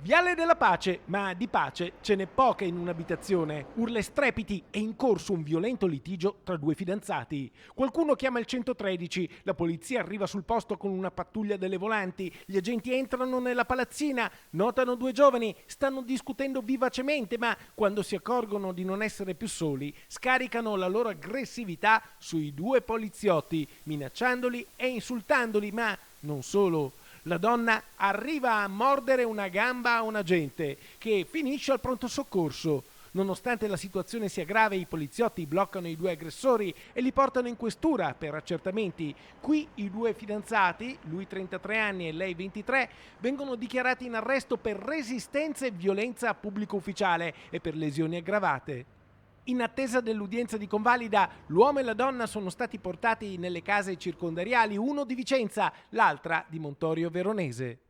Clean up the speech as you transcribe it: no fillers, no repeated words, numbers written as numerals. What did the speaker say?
Viale della Pace, ma di pace ce n'è poca in un'abitazione. Urla e strepiti, è in corso un violento litigio tra due fidanzati. Qualcuno chiama il 113, la polizia arriva sul posto con una pattuglia delle volanti, gli agenti entrano nella palazzina, notano due giovani, stanno discutendo vivacemente, ma quando si accorgono di non essere più soli, scaricano la loro aggressività sui due poliziotti, minacciandoli e insultandoli, ma non solo. La donna arriva a mordere una gamba a un agente, che finisce al pronto soccorso. Nonostante la situazione sia grave, i poliziotti bloccano i due aggressori e li portano in questura per accertamenti. Qui i due fidanzati, lui 33 anni e lei 23, vengono dichiarati in arresto per resistenza e violenza a pubblico ufficiale e per lesioni aggravate. In attesa dell'udienza di convalida, l'uomo e la donna sono stati portati nelle case circondariali, uno di Vicenza, l'altra di Montorio Veronese.